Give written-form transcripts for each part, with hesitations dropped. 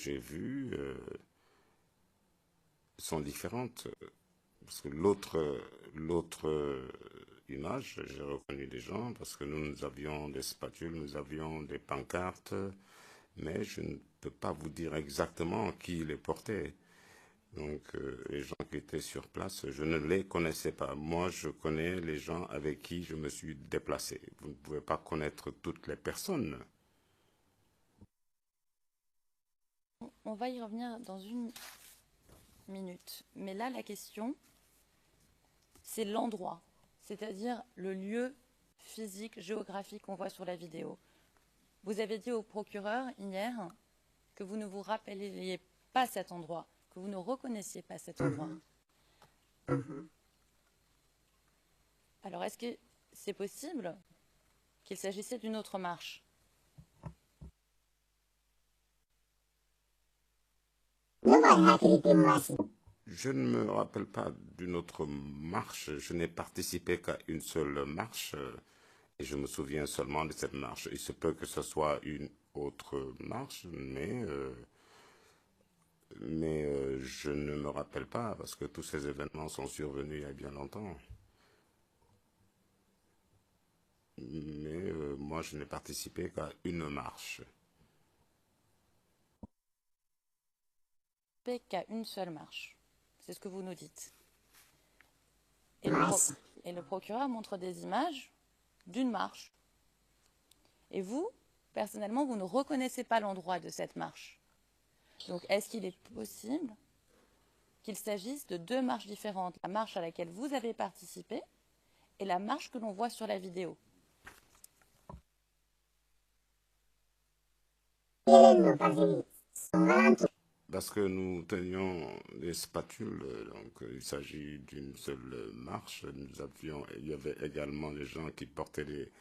j'ai vues sont différentes. Parce que l'autre image, j'ai reconnu des gens parce que nous avions des spatules, nous avions des pancartes, mais je ne peux pas vous dire exactement qui les portait. Donc, les gens qui étaient sur place, je ne les connaissais pas. Moi, je connais les gens avec qui je me suis déplacé. Vous ne pouvez pas connaître toutes les personnes. On va y revenir dans une minute. Mais là, la question, c'est l'endroit, c'est-à-dire le lieu physique, géographique qu'on voit sur la vidéo. Vous avez dit au procureur hier que vous ne vous rappeliez pas cet endroit, que vous ne reconnaissiez pas cet endroit. Alors, est-ce que c'est possible qu'il s'agissait d'une autre marche? Je ne me rappelle pas d'une autre marche. Je n'ai participé qu'à une seule marche et je me souviens seulement de cette marche. Il se peut que ce soit une autre marche, mais je ne me rappelle pas parce que tous ces événements sont survenus il y a bien longtemps. Mais moi, je n'ai participé qu'à une marche. Qu'à une seule marche. C'est ce que vous nous dites. Et le procureur montre des images d'une marche. Et vous, personnellement, vous ne reconnaissez pas l'endroit de cette marche. Donc, est-ce qu'il est possible qu'il s'agisse de deux marches différentes? La marche à laquelle vous avez participé et la marche que l'on voit sur la vidéo. Parce que nous tenions des spatules, donc il s'agit d'une seule marche. Il y avait également des gens qui portaient des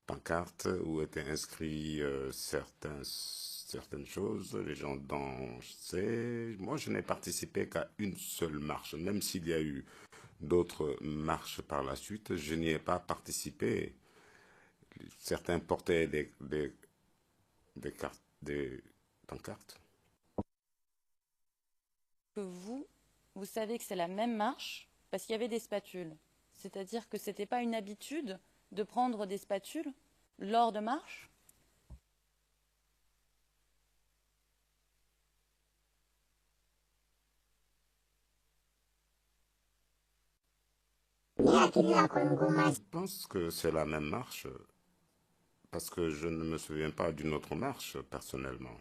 pancartes où étaient inscrits certaines choses. Les gens dansaient. Moi, je n'ai participé qu'à une seule marche, même s'il y a eu d'autres marches par la suite, je n'y ai pas participé. Certains portaient des pancartes. Que vous savez que c'est la même marche parce qu'il y avait des spatules. C'est-à-dire que ce n'était pas une habitude de prendre des spatules lors de marches. Je pense que c'est la même marche parce que je ne me souviens pas d'une autre marche personnellement.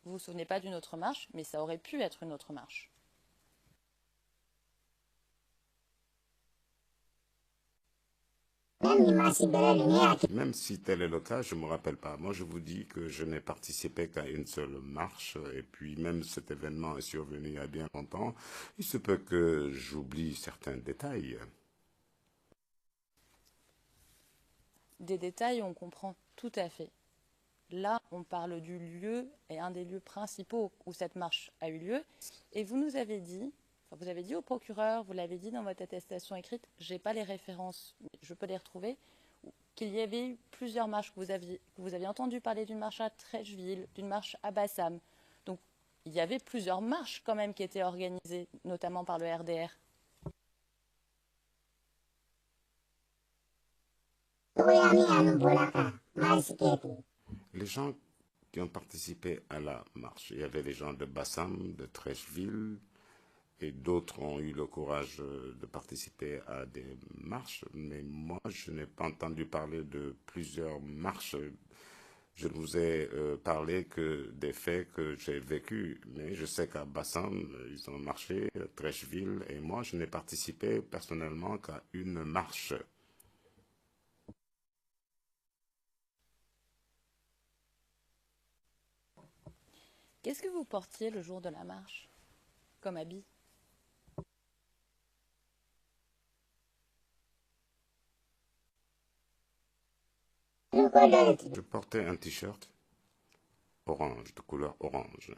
Vous vous souvenez pas d'une autre marche, mais ça aurait pu être une autre marche. Même si tel est le cas, je ne me rappelle pas. Moi, je vous dis que je n'ai participé qu'à une seule marche et puis même cet événement est survenu il y a bien longtemps. Il se peut que j'oublie certains détails. Des détails, on comprend tout à fait. Là, on parle du lieu et un des lieux principaux où cette marche a eu lieu. Et vous nous avez dit, vous avez dit au procureur, vous l'avez dit dans votre attestation écrite, j'ai pas les références, je peux les retrouver, qu'il y avait eu plusieurs marches, que vous aviez entendu parler d'une marche à Trècheville, d'une marche à Bassam. Donc, il y avait plusieurs marches quand même qui étaient organisées, notamment par le RDR. Les gens qui ont participé à la marche, il y avait des gens de Bassam, de Trècheville, et d'autres ont eu le courage de participer à des marches, mais moi, je n'ai pas entendu parler de plusieurs marches. Je ne vous ai parlé que des faits que j'ai vécus, mais je sais qu'à Bassam, ils ont marché, à Trècheville, et moi, je n'ai participé personnellement qu'à une marche. Qu'est-ce que vous portiez le jour de la marche, comme habit? Je portais un t-shirt orange, de couleur orange.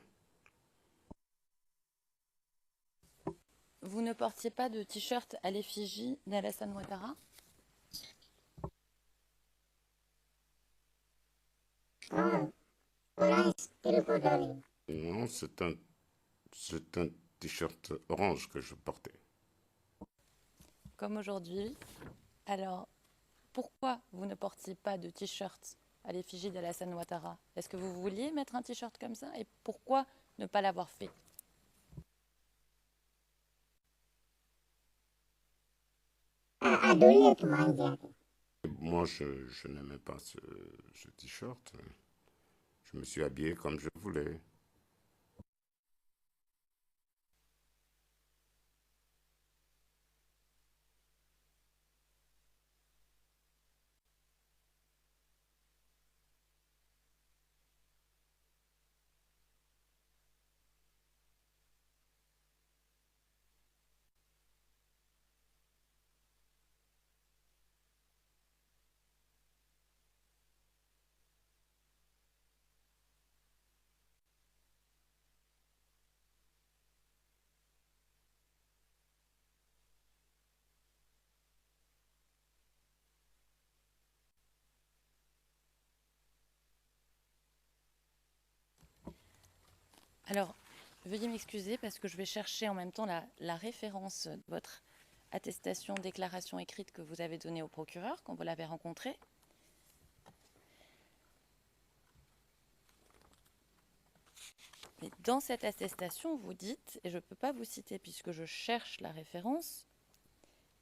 Vous ne portiez pas de t-shirt à l'effigie d'Alassane Ouattara? Non, c'est un t-shirt orange que je portais. Comme aujourd'hui. Alors, pourquoi vous ne portiez pas de t-shirt à l'effigie d'Alassane Ouattara? Est-ce que vous vouliez mettre un t-shirt comme ça? Et pourquoi ne pas l'avoir fait? Moi, je n'aimais pas ce t-shirt. Je me suis habillé comme je voulais. Alors, veuillez m'excuser parce que je vais chercher en même temps la référence de votre attestation, déclaration écrite que vous avez donnée au procureur quand vous l'avez rencontré. Mais dans cette attestation, vous dites, et je ne peux pas vous citer puisque je cherche la référence,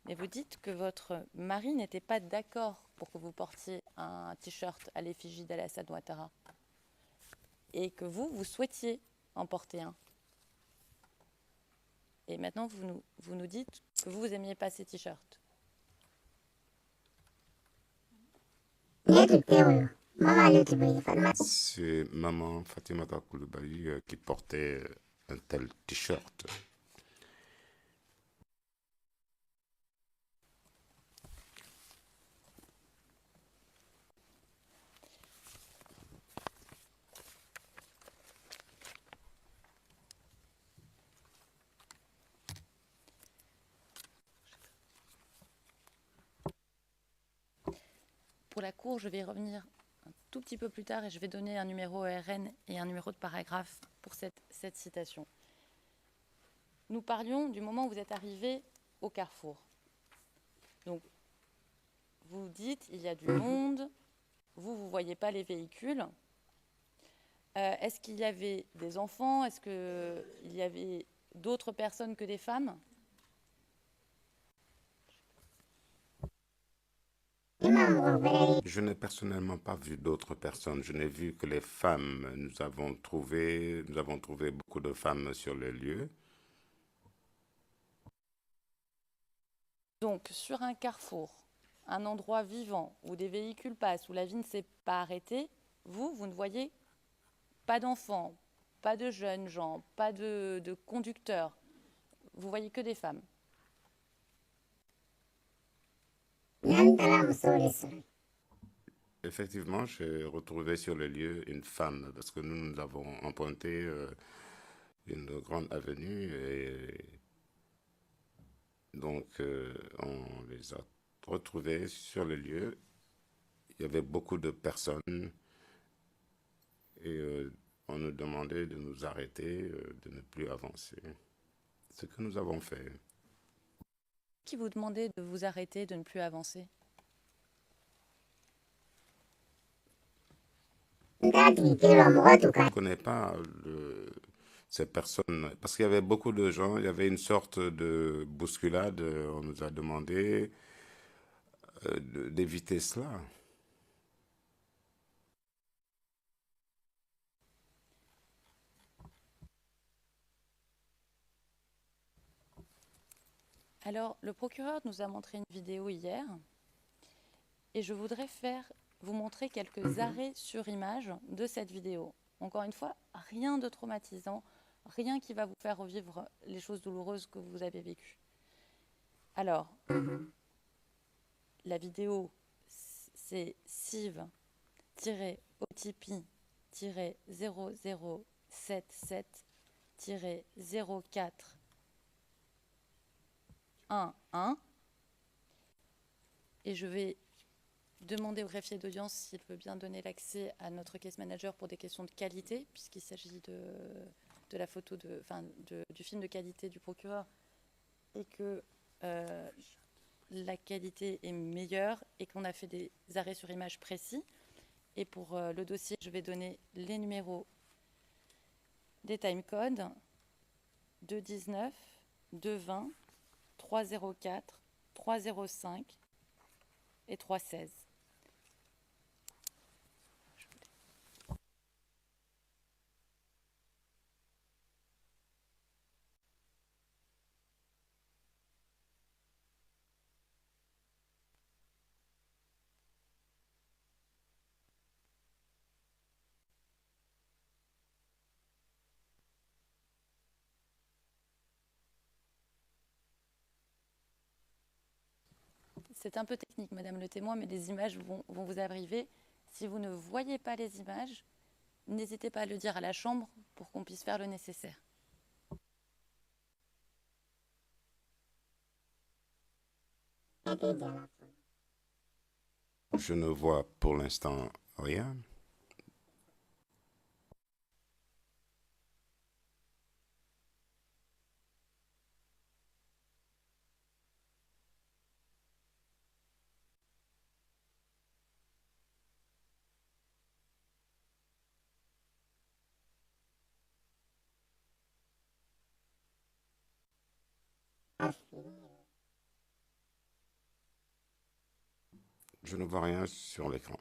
mais vous dites que votre mari n'était pas d'accord pour que vous portiez un t-shirt à l'effigie d'Alassane Ouattara et que vous souhaitiez en porter un. Et maintenant, vous nous dites que vous n'aimiez pas ces t-shirts. C'est maman Fatimata Koulibaly qui portait un tel t-shirt. Pour la cour, je vais revenir un tout petit peu plus tard et je vais donner un numéro ORN et un numéro de paragraphe pour cette citation. Nous parlions du moment où vous êtes arrivé au carrefour. Donc, vous dites, il y a du monde, vous ne voyez pas les véhicules. Est-ce qu'il y avait des enfants? Est-ce qu'il y avait d'autres personnes que des femmes? Je n'ai personnellement pas vu d'autres personnes. Je n'ai vu que les femmes. Nous avons trouvé beaucoup de femmes sur le lieu. Donc, sur un carrefour, un endroit vivant où des véhicules passent, où la vie ne s'est pas arrêtée, vous ne voyez pas d'enfants, pas de jeunes gens, pas de conducteurs. Vous voyez que des femmes. Effectivement, j'ai retrouvé sur le lieu une femme parce que nous avons emprunté une grande avenue et donc on les a retrouvés sur le lieu. Il y avait beaucoup de personnes et on nous demandait de nous arrêter, de ne plus avancer. Ce que nous avons fait. Qui vous demandait de vous arrêter, de ne plus avancer? Je ne connais pas ces personnes, parce qu'il y avait beaucoup de gens, il y avait une sorte de bousculade, on nous a demandé d'éviter cela. Alors, le procureur nous a montré une vidéo hier et je voudrais vous montrer quelques arrêts sur image de cette vidéo. Encore une fois, rien de traumatisant, rien qui va vous faire revivre les choses douloureuses que vous avez vécues. Alors, la vidéo, c'est CIV-OTP-0077-0411 et je vais demander au greffier d'audience s'il veut bien donner l'accès à notre case manager pour des questions de qualité, puisqu'il s'agit de la photo, du film de qualité du procureur, et que la qualité est meilleure et qu'on a fait des arrêts sur image précis. Et pour le dossier, je vais donner les numéros des timecodes 219, 220, 304, 305 et 316. C'est un peu technique, Madame le témoin, mais les images vont vous arriver. Si vous ne voyez pas les images, n'hésitez pas à le dire à la chambre pour qu'on puisse faire le nécessaire. Je ne vois pour l'instant rien. Je ne vois rien sur l'écran.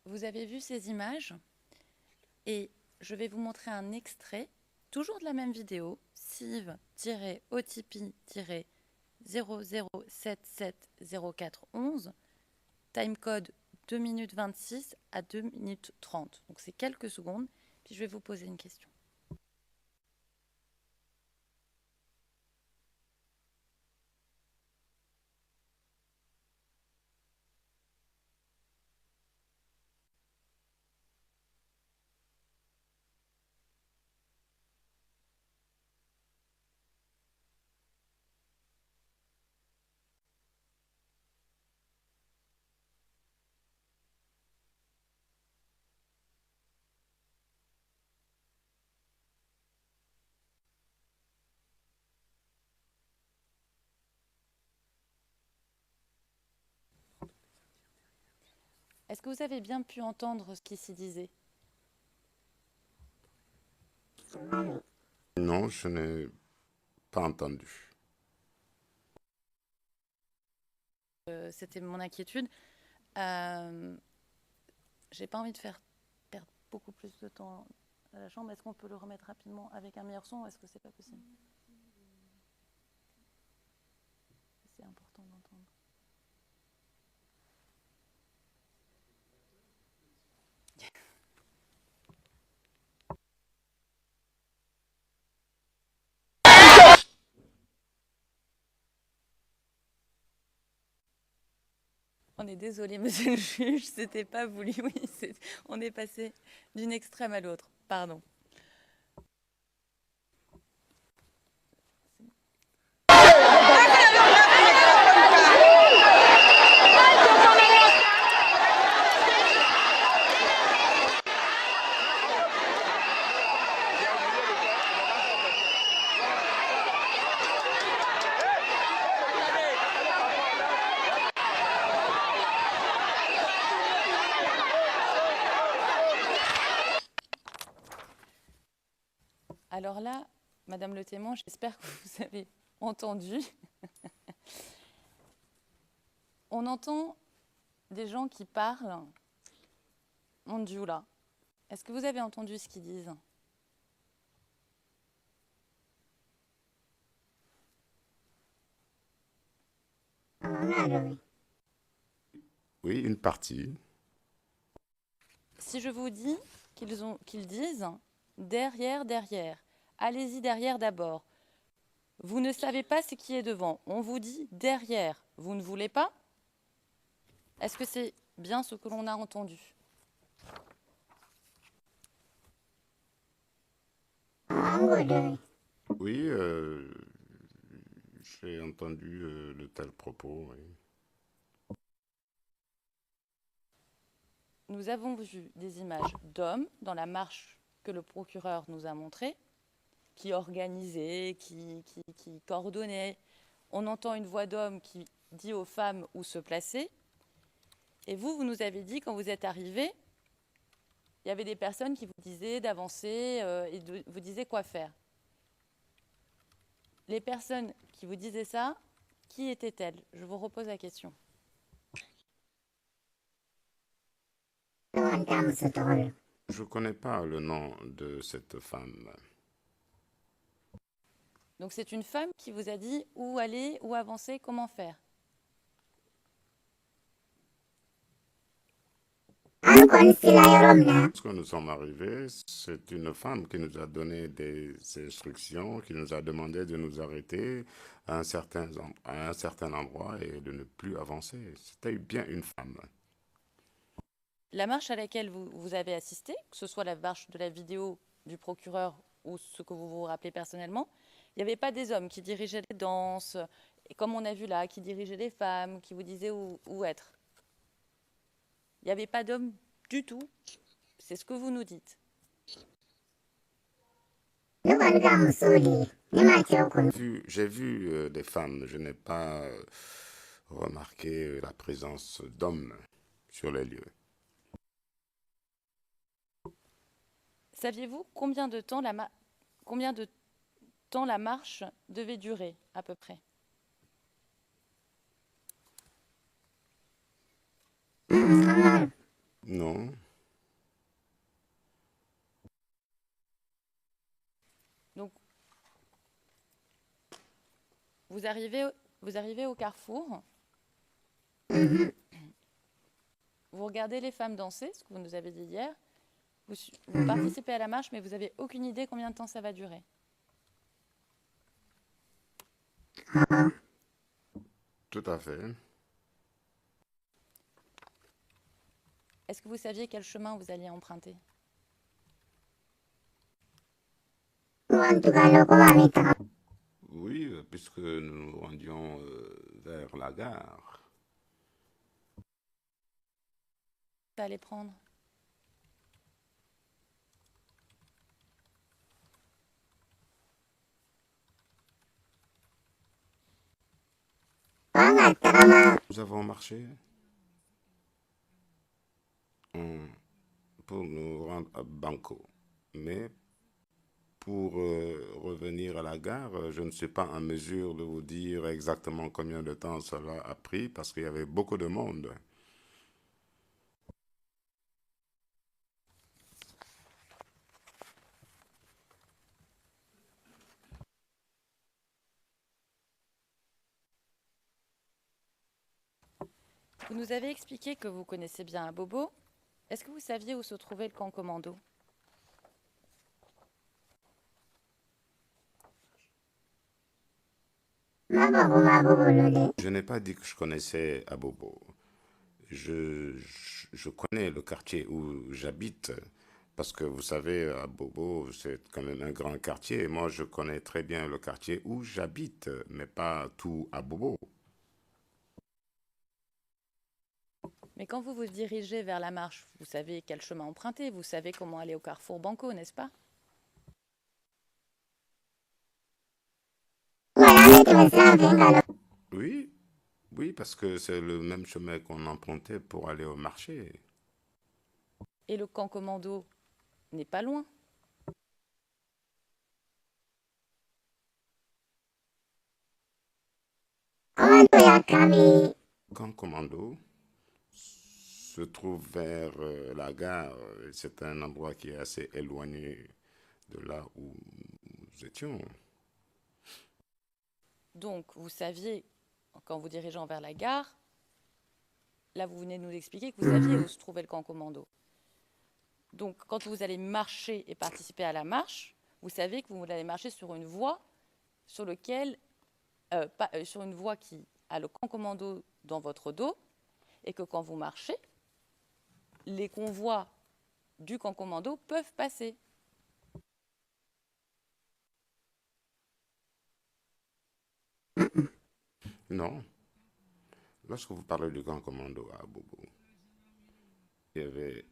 Vous avez vu ces images et je vais vous montrer un extrait, toujours de la même vidéo, CIV-OTP-00770411, timecode 2 minutes 26 à 2 minutes 30. Donc c'est quelques secondes, puis je vais vous poser une question. Est-ce que vous avez bien pu entendre ce qui s'y disait? Non, je n'ai pas entendu. C'était mon inquiétude. J'ai pas envie de faire perdre beaucoup plus de temps à la chambre. Est-ce qu'on peut le remettre rapidement avec un meilleur son ou est-ce que c'est pas possible? C'est important d'entendre. On est désolé, monsieur le juge, c'était pas voulu. Oui, on est passé d'une extrême à l'autre. Pardon. Madame le témoin, j'espère que vous avez entendu. On entend des gens qui parlent en djoula. Est-ce que vous avez entendu ce qu'ils disent? Oui, une partie. Si je vous dis qu'ils disent derrière, derrière, allez-y derrière d'abord. Vous ne savez pas ce qui est devant. On vous dit derrière. Vous ne voulez pas? Est-ce que c'est bien ce que l'on a entendu? Oui, j'ai entendu de tels propos. Oui. Nous avons vu des images d'hommes dans la marche que le procureur nous a montrée, qui organisaient, qui coordonnaient. On entend une voix d'homme qui dit aux femmes où se placer. Et vous nous avez dit, quand vous êtes arrivés, il y avait des personnes qui vous disaient d'avancer et vous disaient quoi faire. Les personnes qui vous disaient ça, qui étaient-elles? Je vous repose la question. Je ne connais pas le nom de cette femme. Donc c'est une femme qui vous a dit où aller, où avancer, comment faire. Lorsque nous sommes arrivés, c'est une femme qui nous a donné des instructions, qui nous a demandé de nous arrêter à un certain endroit et de ne plus avancer. C'était bien une femme. La marche à laquelle vous avez assisté, que ce soit la marche de la vidéo du procureur ou ce que vous vous rappelez personnellement, il n'y avait pas des hommes qui dirigeaient les danses, et comme on a vu là, qui dirigeaient les femmes, qui vous disaient où être. Il n'y avait pas d'hommes du tout. C'est ce que vous nous dites. J'ai vu des femmes, je n'ai pas remarqué la présence d'hommes sur les lieux. Saviez-vous combien de temps la marche devait durer, à peu près? Non. Donc, vous arrivez au carrefour. Vous regardez les femmes danser, ce que vous nous avez dit hier. Vous participez à la marche, mais vous n'avez aucune idée combien de temps ça va durer. Tout à fait. Est-ce que vous saviez quel chemin vous alliez emprunter? Oui, puisque nous nous rendions vers la gare. Ça allait prendre? Nous avons marché pour nous rendre à Banco. Mais pour revenir à la gare, je ne suis pas en mesure de vous dire exactement combien de temps cela a pris parce qu'il y avait beaucoup de monde. Vous nous avez expliqué que vous connaissez bien Abobo. Est-ce que vous saviez où se trouvait le camp commando? Je n'ai pas dit que je connaissais Abobo. Je connais le quartier où j'habite parce que vous savez, Abobo, c'est quand même un grand quartier. Et moi, je connais très bien le quartier où j'habite, mais pas tout Abobo. Mais quand vous vous dirigez vers la marche, vous savez quel chemin emprunter, vous savez comment aller au carrefour Banco, n'est-ce pas? Oui, oui, parce que c'est le même chemin qu'on empruntait pour aller au marché. Et le camp commando n'est pas loin. Camp Commando se trouve vers la gare. C'est un endroit qui est assez éloigné de là où nous étions. Donc, vous saviez, quand vous dirigeant vers la gare, là, vous venez de nous expliquer que vous saviez où se trouvait le camp commando. Donc, quand vous allez marcher et participer à la marche, vous savez que vous allez marcher sur une voie sur une voie qui a le camp commando dans votre dos, et que quand vous marchez, les convois du camp commando peuvent passer. Non. Lorsque vous parlez du camp commando à Bobo, il y avait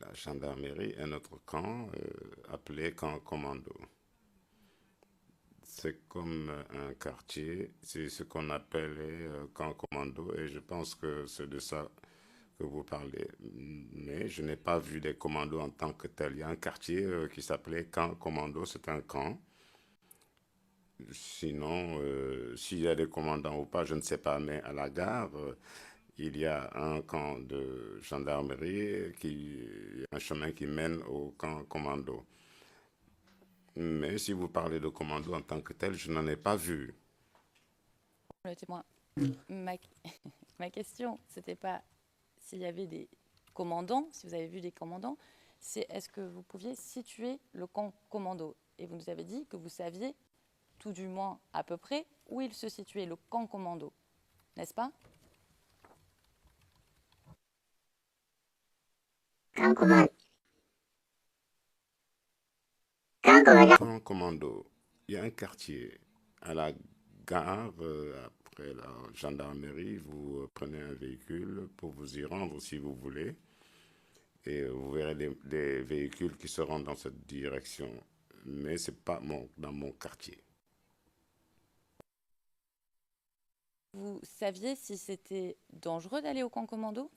la gendarmerie, un autre camp appelé camp commando. C'est comme un quartier, c'est ce qu'on appelait camp commando, et je pense que c'est de ça que vous parlez. Mais je n'ai pas vu des commandos en tant que tel. Il y a un quartier qui s'appelait camp commando, c'est un camp. Sinon, s'il y a des commandants ou pas, je ne sais pas, mais à la gare, il y a un camp de gendarmerie, un chemin qui mène au camp commando. Mais si vous parlez de commando en tant que tel, je n'en ai pas vu. Le témoin. Ma question, c'était pas s'il y avait des commandants, si vous avez vu des commandants, c'est est-ce que vous pouviez situer le camp commando? Et vous nous avez dit que vous saviez, tout du moins à peu près, où il se situait, le camp commando. N'est-ce pas? Camp commando, il y a un quartier à la gare, après la gendarmerie, vous prenez un véhicule pour vous y rendre si vous voulez, et vous verrez des véhicules qui se rendent dans cette direction, mais ce n'est pas dans mon quartier. Vous saviez si c'était dangereux d'aller au camp commando?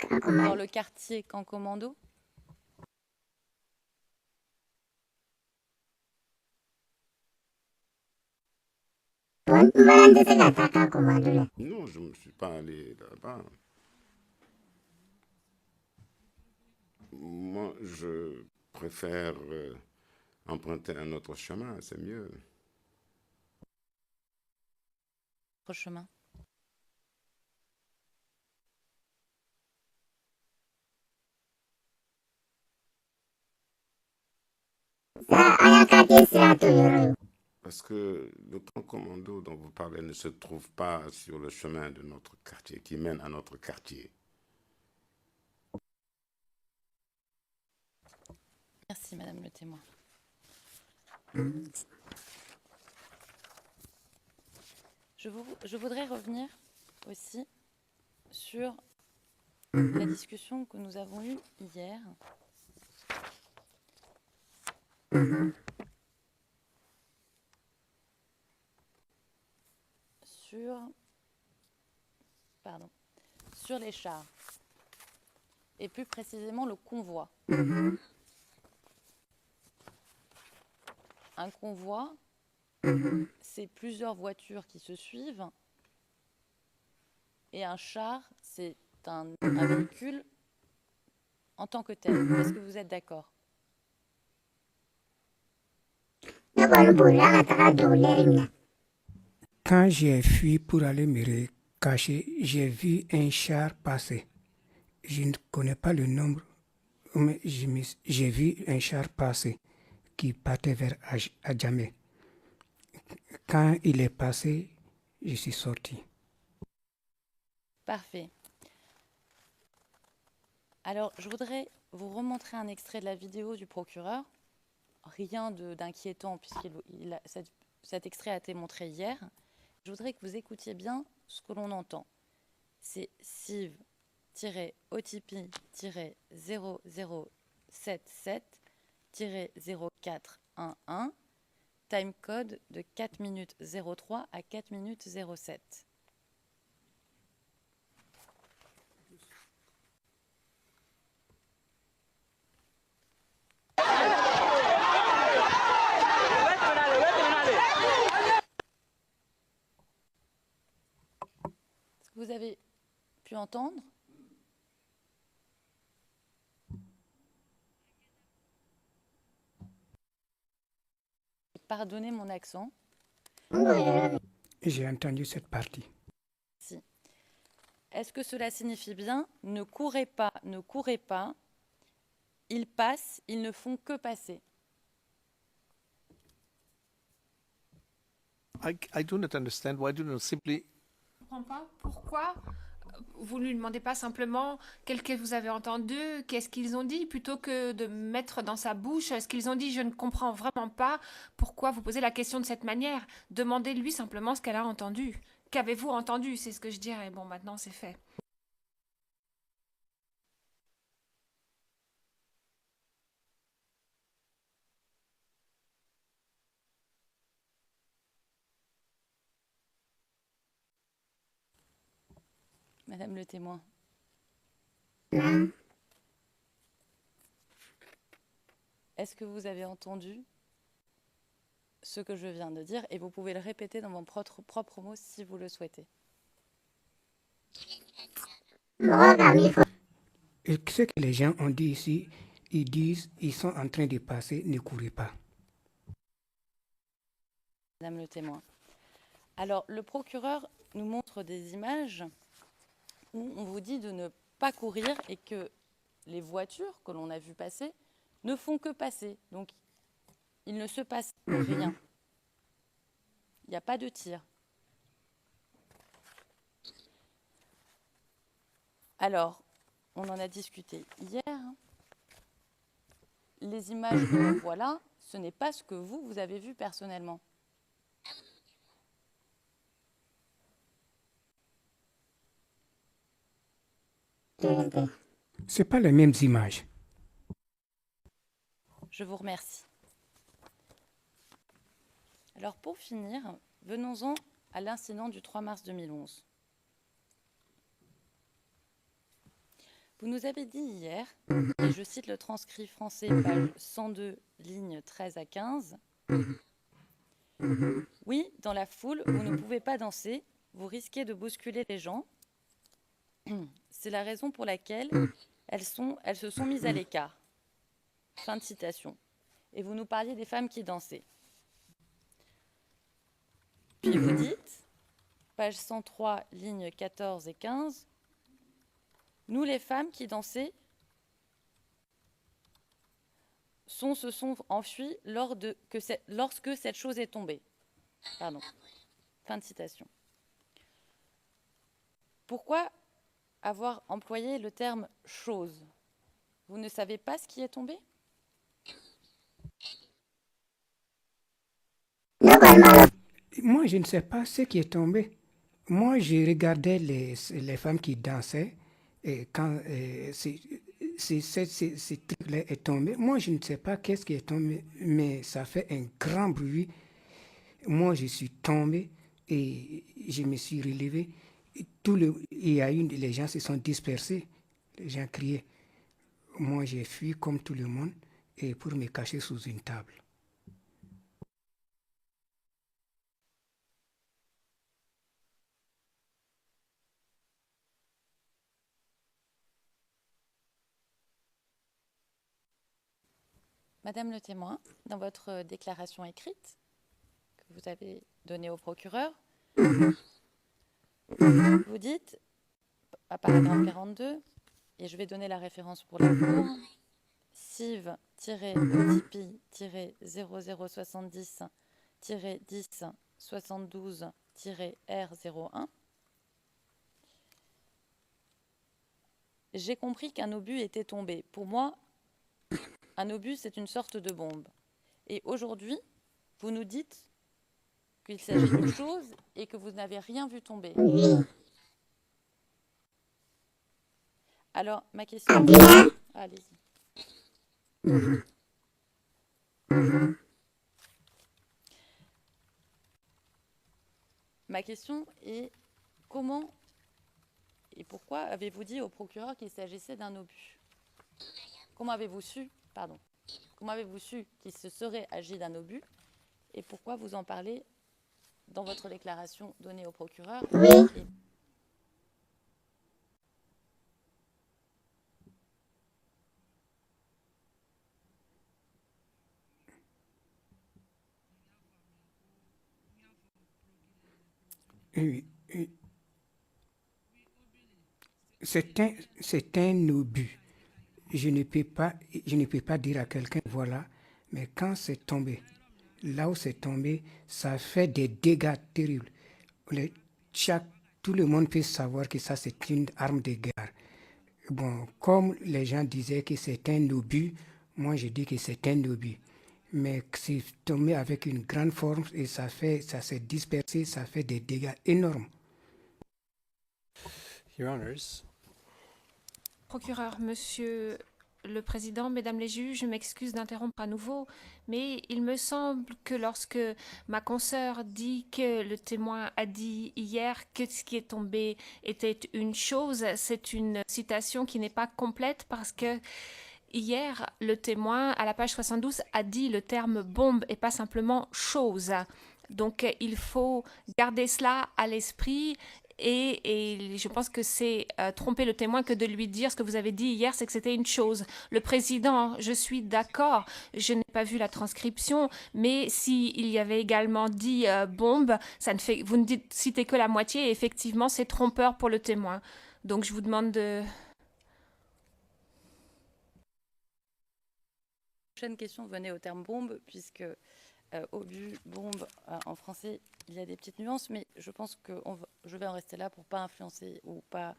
Dans le quartier camp commando? Non, je ne me suis pas allé là-bas. Moi, je préfère emprunter un autre chemin, c'est mieux. Autre chemin. Parce que le camp commando dont vous parlez ne se trouve pas sur le chemin de notre quartier, qui mène à notre quartier. Merci, Madame le témoin. Je voudrais revenir aussi sur la discussion que nous avons eue hier. Sur les chars, et plus précisément le convoi. Un convoi, c'est plusieurs voitures qui se suivent, et un char, c'est un véhicule en tant que tel. Est-ce que vous êtes d'accord? Quand j'ai fui pour aller me cacher, j'ai vu un char passer. Je ne connais pas le nombre, mais j'ai vu un char passer qui partait vers Adjamé. Quand il est passé, je suis sorti. Parfait. Alors, je voudrais vous remontrer un extrait de la vidéo du procureur. Rien d'inquiétant, puisque cet extrait a été montré hier. Je voudrais que vous écoutiez bien ce que l'on entend. C'est CIV-TIRE-0077-0411, timecode de 4 minutes 03 à 4 minutes 07. vous avez pu entendre? Pardonnez mon accent. J'ai entendu cette partie. Si. Est-ce que cela signifie bien ne courez pas, ils passent, ils ne font que passer? I do not understand. Why do you not simply Je comprends pas pourquoi vous ne lui demandez pas simplement quel que vous avez entendu, qu'est-ce qu'ils ont dit, plutôt que de mettre dans sa bouche ce qu'ils ont dit. Je ne comprends vraiment pas pourquoi vous posez la question de cette manière. Demandez-lui simplement ce qu'elle a entendu. Qu'avez-vous entendu? C'est ce que je dirais. Bon, maintenant c'est fait. Madame le témoin. Est-ce que vous avez entendu ce que je viens de dire? Et vous pouvez le répéter dans mon propre mot si vous le souhaitez. Et ce que les gens ont dit ici, ils disent, ils sont en train de passer, ne courez pas. Madame le témoin. Alors, le procureur nous montre des images où on vous dit de ne pas courir et que les voitures que l'on a vues passer ne font que passer. Donc, il ne se passe rien. Il n'y a pas de tir. Alors, on en a discuté hier. Les images que l'on voit là, ce n'est pas ce que vous avez vu personnellement. Ce pas les mêmes images. Je vous remercie. Alors pour finir, venons-en à l'incident du 3 mars 2011. Vous nous avez dit hier, et je cite le transcrit français, page 102, lignes 13 à 15, « Oui, dans la foule, vous ne pouvez pas danser, vous risquez de bousculer les gens. C'est la raison pour laquelle elles se sont mises à l'écart. » Fin de citation. Et vous nous parliez des femmes qui dansaient. Puis vous dites, page 103, lignes 14 et 15, « Nous, les femmes qui dansaient, se sont enfuies lorsque cette chose est tombée. » Pardon. Fin de citation. Pourquoi avoir employé le terme « chose » ? Vous ne savez pas ce qui est tombé ? Moi, je ne sais pas ce qui est tombé. Moi, je regardais les femmes qui dansaient et quand ce truc-là est tombé. Moi, je ne sais pas qu'est-ce qui est tombé, mais ça fait un grand bruit. Moi, je suis tombé et je me suis relevé. Les gens se sont dispersés. Les gens criaient. Moi, j'ai fui comme tout le monde et pour me cacher sous une table. Madame le témoin, dans votre déclaration écrite que vous avez donnée au procureur, vous dites, à paragraphe 42, et je vais donner la référence pour la cour, CIV-OTP-0070-10-72-R01. J'ai compris qu'un obus était tombé. Pour moi, un obus, c'est une sorte de bombe. Et aujourd'hui, vous nous dites qu'il s'agit d'une chose et que vous n'avez rien vu tomber. Alors, ma question... Allez-y. Ma question est comment et pourquoi avez-vous dit au procureur qu'il s'agissait d'un obus? Comment avez-vous su qu'il se serait agi d'un obus et pourquoi vous en parlez dans votre déclaration donnée au procureur? Oui, oui. C'est un obus. Je ne peux pas dire à quelqu'un, voilà, mais quand c'est tombé, là où c'est tombé, ça fait des dégâts terribles. Les- chaque, Tout le monde peut savoir que ça, c'est une arme de guerre. Bon, comme les gens disaient que c'est un obus, moi je dis que c'est un obus. Mais c'est tombé avec une grande force et ça s'est dispersé, ça fait des dégâts énormes. Your Honors, Procureur, Monsieur le Président, Mesdames les juges, je m'excuse d'interrompre à nouveau, mais il me semble que lorsque ma consoeur dit que le témoin a dit hier que ce qui est tombé était une chose, c'est une citation qui n'est pas complète parce que hier, le témoin, à la page 72, a dit le terme bombe et pas simplement chose. Donc, il faut garder cela à l'esprit et je pense que c'est tromper le témoin que de lui dire ce que vous avez dit hier, c'est que c'était une chose. Le président, je suis d'accord, je n'ai pas vu la transcription, mais s'il y avait également dit bombe, ça ne fait, vous ne citez que la moitié et effectivement, c'est trompeur pour le témoin. Donc, je vous demande de... Prochaine question venait au terme bombe, puisque obus, bombe, en français, il y a des petites nuances, mais je pense que je vais en rester là pour pas influencer ou pas.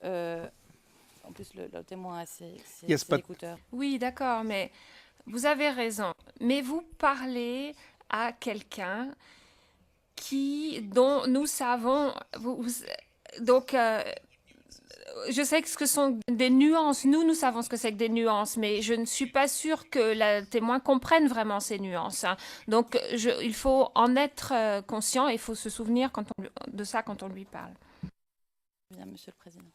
En plus, le témoin a ses Yes, but écouteurs. Oui, d'accord, mais vous avez raison. Mais vous parlez à quelqu'un dont nous savons, donc, je sais que ce que sont des nuances. Nous savons ce que c'est que des nuances, mais je ne suis pas sûre que le témoin comprenne vraiment ces nuances, hein. Donc, il faut en être conscient et il faut se souvenir de ça quand on lui parle. Bien, Monsieur le Président.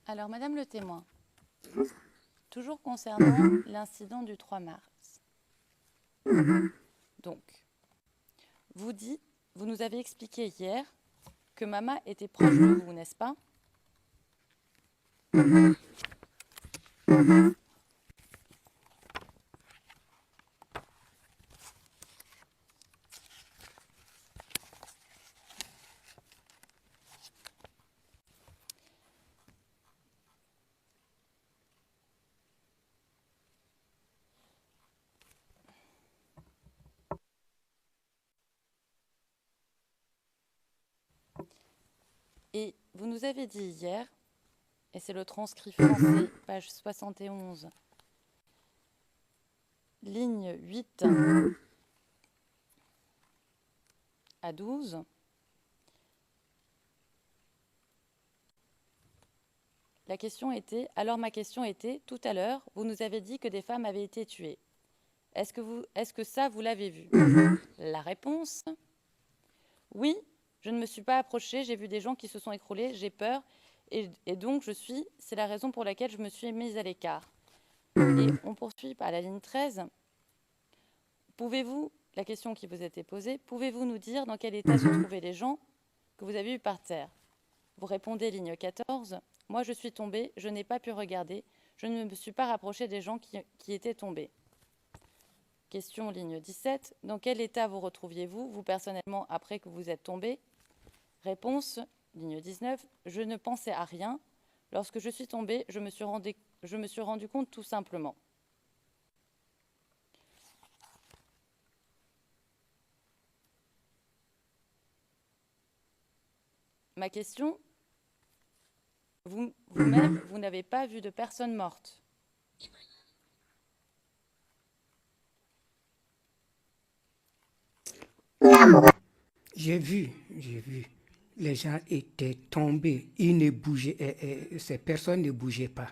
Alors, Madame le témoin, toujours concernant l'incident du 3 mars. Donc, vous nous avez expliqué hier que Mama était proche de vous, n'est-ce pas? Et vous nous avez dit hier, et c'est le transcrit français, page 71, ligne 8 à 12, ma question était, tout à l'heure, vous nous avez dit que des femmes avaient été tuées. Est-ce que ça, vous l'avez vu? La réponse, oui, je ne me suis pas approchée, j'ai vu des gens qui se sont écroulés, j'ai peur, et donc c'est la raison pour laquelle je me suis mise à l'écart. Et on poursuit par la ligne 13. La question qui vous a été posée, pouvez-vous nous dire dans quel état se trouvaient les gens que vous avez vus par terre? Vous répondez, ligne 14, moi je suis tombée, je n'ai pas pu regarder, je ne me suis pas rapprochée des gens qui étaient tombés. Question, ligne 17, dans quel état vous retrouviez-vous, vous personnellement, après que vous êtes tombé? Réponse, ligne 19, je ne pensais à rien. Lorsque je suis tombée, je me suis rendu compte tout simplement. Ma question, vous-même, vous n'avez pas vu de personne morte. J'ai vu. Les gens étaient tombés, ils ne bougeaient, ces personnes ne bougeaient pas.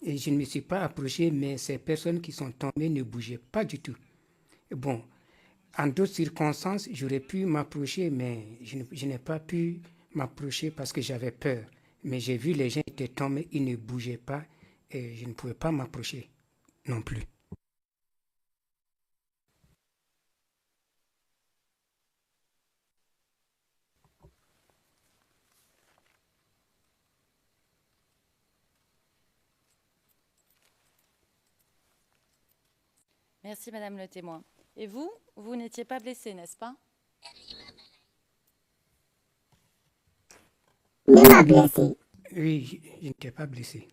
Et je ne me suis pas approché, mais ces personnes qui sont tombées ne bougeaient pas du tout. Bon, en d'autres circonstances, j'aurais pu m'approcher, mais je n'ai pas pu m'approcher parce que j'avais peur. Mais j'ai vu les gens étaient tombés, ils ne bougeaient pas et je ne pouvais pas m'approcher non plus. Merci, Madame le témoin. Et vous, vous n'étiez pas blessée, n'est-ce pas? Oui, je n'étais pas blessé.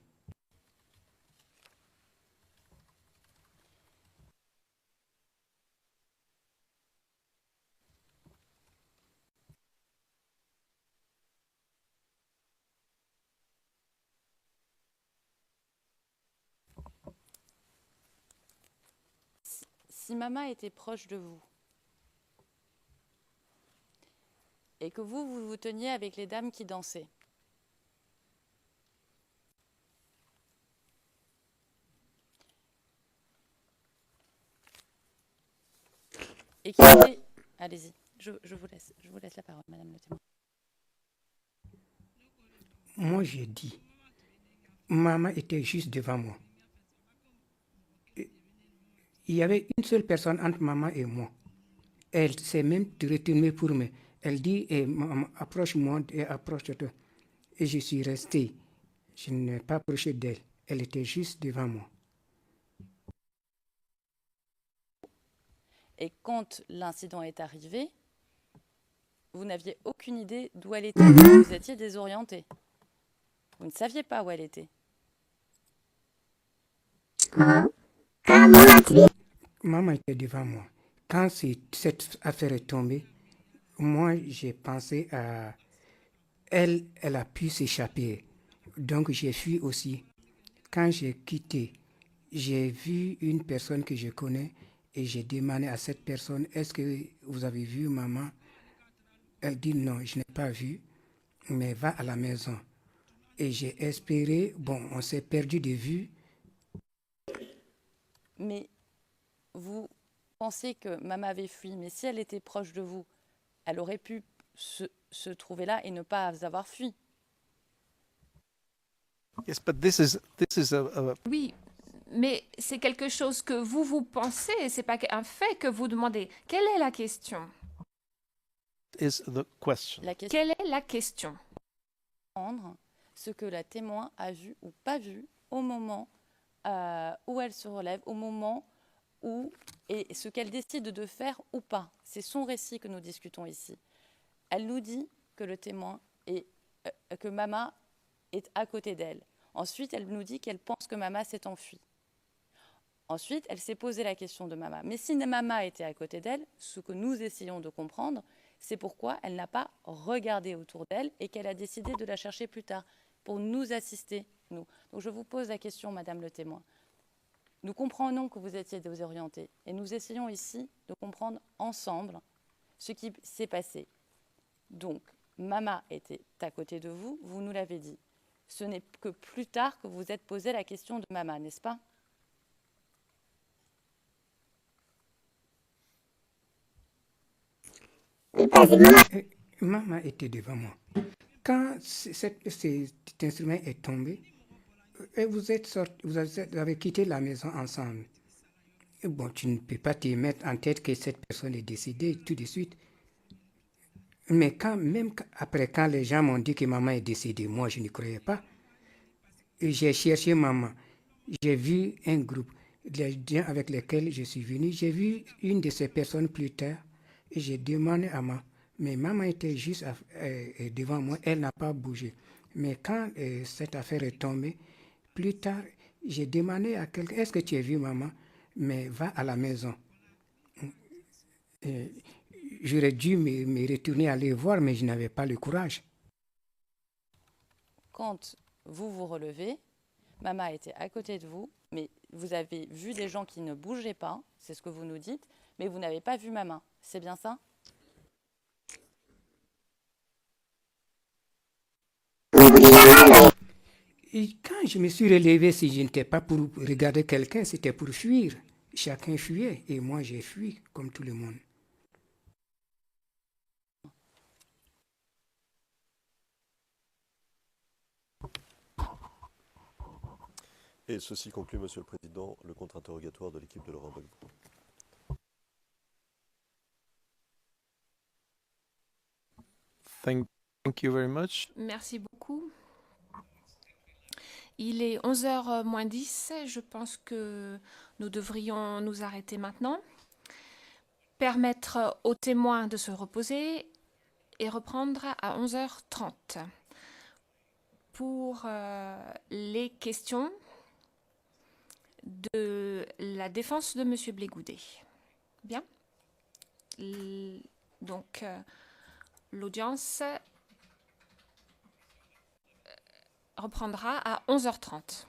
Si maman était proche de vous et que vous vous teniez avec les dames qui dansaient, et qu'il était... Allez-y, je vous laisse la parole, Madame le témoin. Moi, j'ai dit, maman était juste devant moi. Il y avait une seule personne entre maman et moi. Elle s'est même retournée pour moi. Elle dit, maman, approche-moi et approche de toi. Et je suis resté. Je n'ai pas approché d'elle. Elle était juste devant moi. Et quand l'incident est arrivé, vous n'aviez aucune idée d'où elle était. Vous étiez désorienté. Vous ne saviez pas où elle était. Maman était devant moi. Quand cette affaire est tombée, moi, j'ai pensé à elle. Elle a pu s'échapper. Donc, j'ai fui aussi. Quand j'ai quitté, j'ai vu une personne que je connais et j'ai demandé à cette personne, est-ce que vous avez vu maman? Elle dit non, je n'ai pas vu, mais va à la maison. Et j'ai espéré, bon, on s'est perdu de vue. Mais vous pensez que maman avait fui, mais si elle était proche de vous, elle aurait pu se trouver là et ne pas avoir fui. Yes, but this is a Oui, mais c'est quelque chose que vous pensez, c'est pas un fait que vous demandez. Quelle est la question? is the question. La question Quelle est la question? est de comprendre ce que la témoin a vu ou pas vu au moment où elle se relève, au moment où, et ce qu'elle décide de faire ou pas. C'est son récit que nous discutons ici. Elle nous dit que le témoin est, que maman est à côté d'elle. Ensuite, elle nous dit qu'elle pense que maman s'est enfuie. Ensuite, elle s'est posé la question de maman. Mais si maman était à côté d'elle, ce que nous essayons de comprendre, c'est pourquoi elle n'a pas regardé autour d'elle et qu'elle a décidé de la chercher plus tard pour nous assister, nous. Donc je vous pose la question, Madame le témoin. Nous comprenons que vous étiez désorientée et nous essayons ici de comprendre ensemble ce qui s'est passé. Donc, maman était à côté de vous, vous nous l'avez dit. Ce n'est que plus tard que vous vous êtes posé la question de maman, n'est-ce pas? Maman était devant moi. Quand cet instrument est tombé, vous avez quitté la maison ensemble. Et bon, tu ne peux pas te mettre en tête que cette personne est décédée tout de suite. Mais même après, quand les gens m'ont dit que maman est décédée, moi, je ne croyais pas. Et j'ai cherché maman. J'ai vu un groupe, les gens avec lesquels je suis venu. J'ai vu une de ces personnes plus tard et j'ai demandé à maman. Mais maman était juste devant moi, elle n'a pas bougé. Mais quand cette affaire est tombée, plus tard, j'ai demandé à quelqu'un, est-ce que tu as vu maman? Mais va à la maison. J'aurais dû me retourner aller voir, mais je n'avais pas le courage. Quand vous vous relevez, maman était à côté de vous, mais vous avez vu des gens qui ne bougeaient pas, c'est ce que vous nous dites, mais vous n'avez pas vu maman. C'est bien ça? Et quand je me suis relevé, si je n'étais pas pour regarder quelqu'un, c'était pour fuir. Chacun fuyait et moi j'ai fui comme tout le monde. Et ceci conclut, Monsieur le Président, le contre-interrogatoire de l'équipe de Laurent Gbagbo. Thank you very much. Merci beaucoup. Il est 11h moins 10. Je pense que nous devrions nous arrêter maintenant, permettre aux témoins de se reposer et reprendre à 11h30. Pour les questions de la défense de M. Blégoudet. Bien. Donc, l'audience reprendra à 11h30.